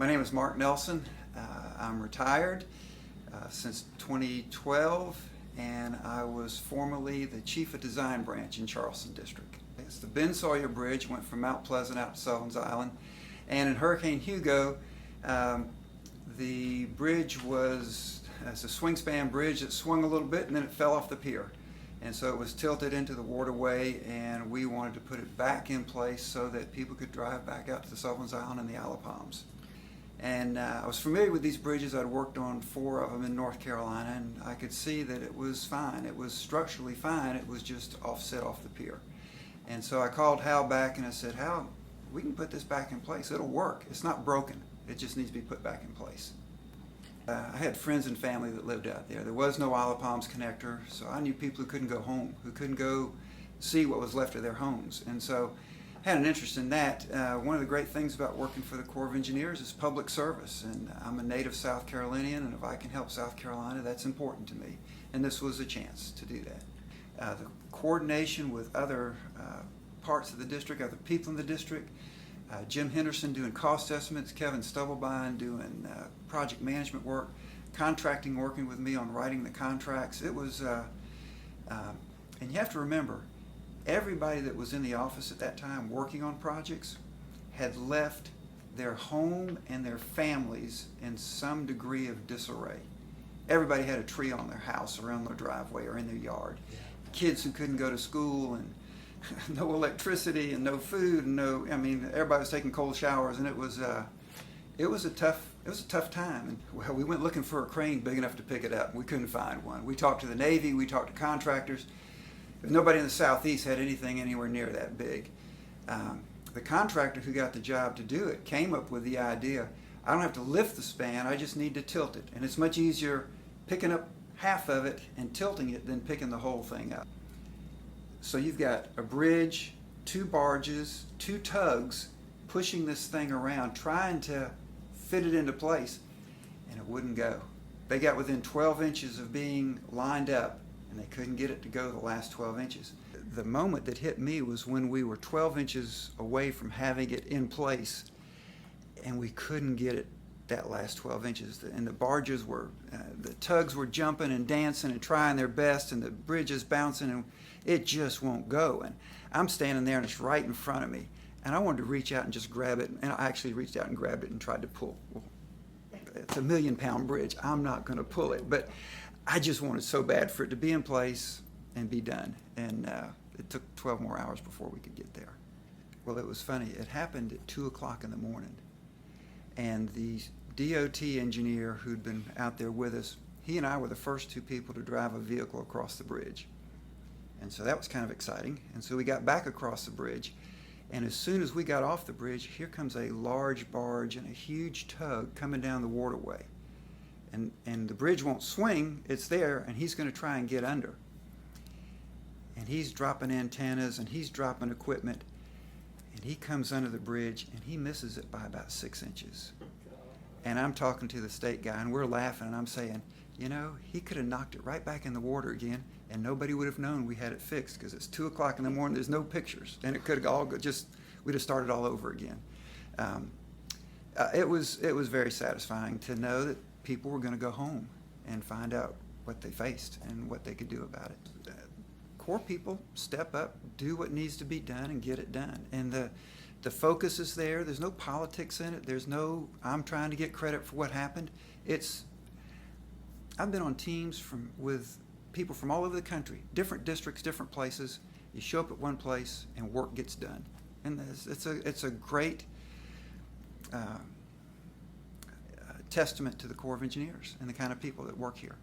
My name is Mark Nelson. I'm retired since 2012, and I was formerly the Chief of Design Branch in Charleston District. It's the Ben Sawyer Bridge, went from Mount Pleasant out to Sullivan's Island, and in Hurricane Hugo, the bridge was a swing span bridge that swung a little bit and then it fell off the pier. And so it was tilted into the waterway, and we wanted to put it back in place so that people could drive back out to the Sullivan's Island and the Isle of Palms. And I was familiar with these bridges. I'd worked on 4 of them in North Carolina, and I could see that it was fine. It was structurally fine. It was just offset off the pier. And so I called Hal back and I said, Hal, we can put this back in place. It'll work. It's not broken. It just needs to be put back in place. I had friends and family that lived out there. There was no Isle of Palms connector, so I knew people who couldn't go home, who couldn't go see what was left of their homes. And so I had an interest in that. One of the great things about working for the Corps of Engineers is public service. And I'm a native South Carolinian, and if I can help South Carolina, that's important to me. And this was a chance to do that. The coordination with other parts of the district, other people in the district, Jim Henderson doing cost estimates, Kevin Stubblebine doing project management work, contracting, working with me on writing the contracts. It was, and you have to remember, everybody that was in the office at that time working on projects had left their home and their families in some degree of disarray. Everybody had a tree on their house, around their driveway, or in their yard. Kids who couldn't go to school, and no electricity and no food, and everybody was taking cold showers, and it was a tough time. And well, we went looking for a crane big enough to pick it up, and we couldn't find one. We talked to the Navy, we talked to contractors, but nobody in the Southeast had anything anywhere near that big. The contractor who got the job to do it came up with the idea, I don't have to lift the span, I just need to tilt it. And it's much easier picking up half of it and tilting it than picking the whole thing up. So you've got a bridge, 2 barges, 2 tugs pushing this thing around, trying to fit it into place, and it wouldn't go. They got within 12 inches of being lined up, and they couldn't get it to go the last 12 inches. The moment that hit me was when we were 12 inches away from having it in place, and we couldn't get it that last 12 inches. And the barges were, the tugs were jumping and dancing and trying their best, and the bridge is bouncing, and it just won't go. And I'm standing there, and it's right in front of me, and I wanted to reach out and just grab it, and I actually reached out and grabbed it and tried to pull. Well, it's a 1,000,000-pound bridge. I'm not going to pull it, but I just wanted so bad for it to be in place and be done. And it took 12 more hours before we could get there. Well, it was funny. It happened at 2 o'clock in the morning, and the DOT engineer who'd been out there with us, he and I were the first 2 people to drive a vehicle across the bridge. And so that was kind of exciting. And so we got back across the bridge, and as soon as we got off the bridge, here comes a large barge and a huge tug coming down the waterway. And the bridge won't swing, it's there, and he's going to try and get under. And he's dropping antennas, and he's dropping equipment, and he comes under the bridge, and he misses it by about 6 inches. And I'm talking to the state guy, and we're laughing, and I'm saying, you know, he could have knocked it right back in the water again, and nobody would have known we had it fixed, because it's 2 o'clock in the morning, there's no pictures, and it could have all we'd have started all over again. It was very satisfying to know that people were going to go home and find out what they faced and what they could do about it. Corps people step up, do what needs to be done, and get it done. And the focus is there. There's no politics in it. There's no, I'm trying to get credit for what happened. I've been on teams with people from all over the country, different districts, different places. You show up at one place and work gets done. And it's a great testament to the Corps of Engineers and the kind of people that work here.